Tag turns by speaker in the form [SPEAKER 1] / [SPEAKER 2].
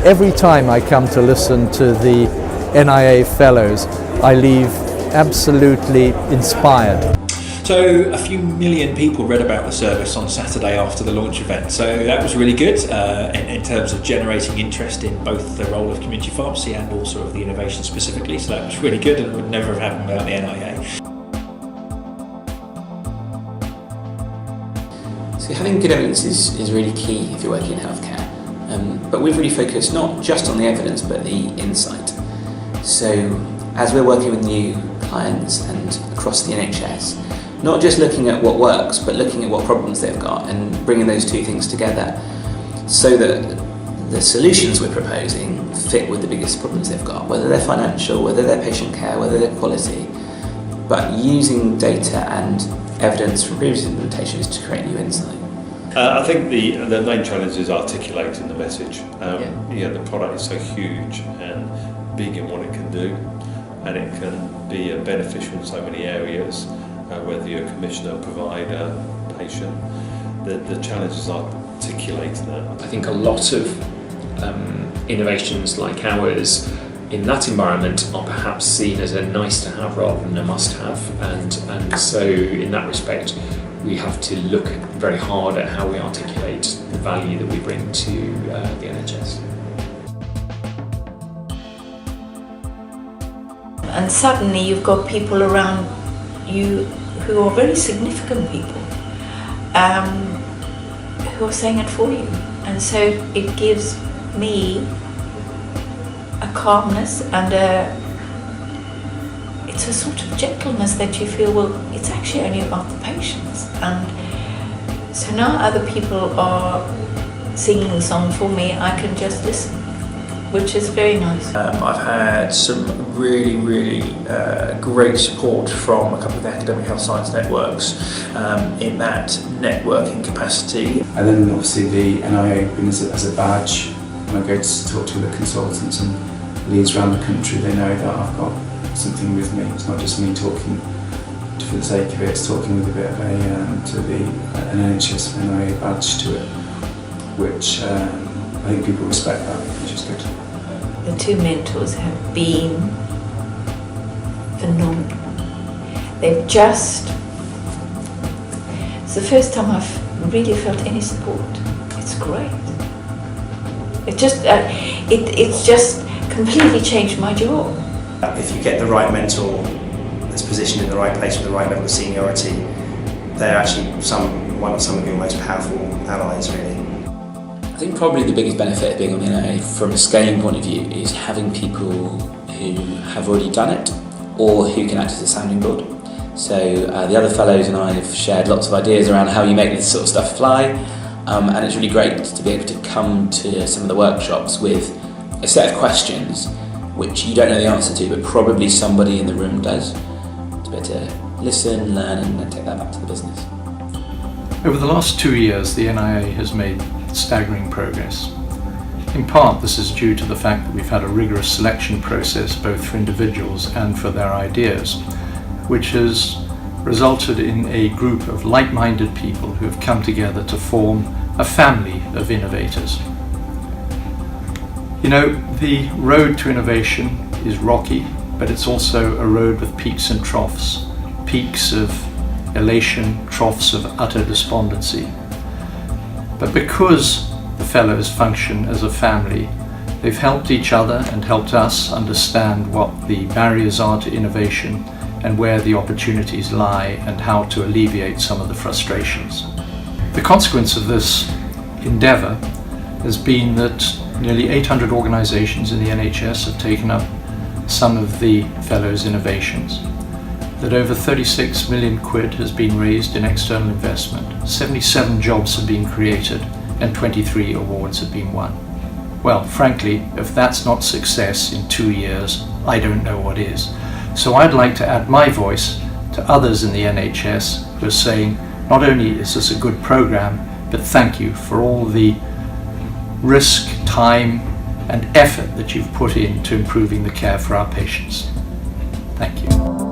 [SPEAKER 1] every time I come to listen to the NIA Fellows, I leave absolutely inspired.
[SPEAKER 2] So a few million people read about the service on Saturday after the launch event, so that was really good in terms of generating interest in both the role of community pharmacy and also of the innovation specifically, so that was really good and would never have happened without the NIA.
[SPEAKER 3] So having good evidence is really key if you're working in healthcare, but we've really focused not just on the evidence but the insight. So as we're working with new clients and across the NHS, not just looking at what works, but looking at what problems they've got and bringing those two things together so that the solutions we're proposing fit with the biggest problems they've got, whether they're financial, whether they're patient care, whether they're quality, but using data and evidence from previous implementations to create new insight.
[SPEAKER 4] I think the main challenge is articulating the message. The product is so huge and big in what it can do, and it can be beneficial in so many areas. Whether you're a commissioner, provider, patient, the challenge is articulating that.
[SPEAKER 5] I think a lot of innovations like ours in that environment are perhaps seen as a nice to have rather than a must have, and so in that respect we have to look very hard at how we articulate the value that we bring to the NHS.
[SPEAKER 6] And suddenly you've got people around you who are very significant people who are saying it for you, and so it gives me a calmness and it's a sort of gentleness that you feel, well, it's actually only about the patients, and so now other people are singing the song for me, I can just listen, which is very nice.
[SPEAKER 7] I've had some really great support from a couple of the academic health science networks in that networking capacity.
[SPEAKER 8] And then obviously the NIA as a badge, when I go to talk to the consultants and leads around the country, they know that I've got something with me. It's not just me talking for the sake of it, it's talking with a bit of an NHS NIA badge to it, which I think people respect that, which is good.
[SPEAKER 6] The two mentors have been phenomenal. They've just, it's the first time I've really felt any support. It's great. It's just completely changed my job.
[SPEAKER 9] If you get the right mentor that's positioned in the right place with the right level of seniority, they're actually one of some of your most powerful allies, really.
[SPEAKER 3] I think probably the biggest benefit of being on the NIA from a scaling point of view is having people who have already done it or who can act as a sounding board. So the other fellows and I have shared lots of ideas around how you make this sort of stuff fly, and it's really great to be able to come to some of the workshops with a set of questions which you don't know the answer to, but probably somebody in the room does, to be able to listen, learn and then take that back to the business.
[SPEAKER 1] Over the last 2 years, the NIA has made staggering progress. In part, this is due to the fact that we've had a rigorous selection process both for individuals and for their ideas, which has resulted in a group of like-minded people who have come together to form a family of innovators. You know, the road to innovation is rocky, but it's also a road with peaks and troughs, peaks of elation, troughs of utter despondency. But because the fellows function as a family, they've helped each other and helped us understand what the barriers are to innovation and where the opportunities lie and how to alleviate some of the frustrations. The consequence of this endeavour has been that nearly 800 organisations in the NHS have taken up some of the fellows' innovations, that over 36 million quid has been raised in external investment, 77 jobs have been created and 23 awards have been won. Well, frankly, if that's not success in 2 years, I don't know what is. So I'd like to add my voice to others in the NHS who are saying, not only is this a good programme, but thank you for all the risk, time and effort that you've put into improving the care for our patients. Thank you.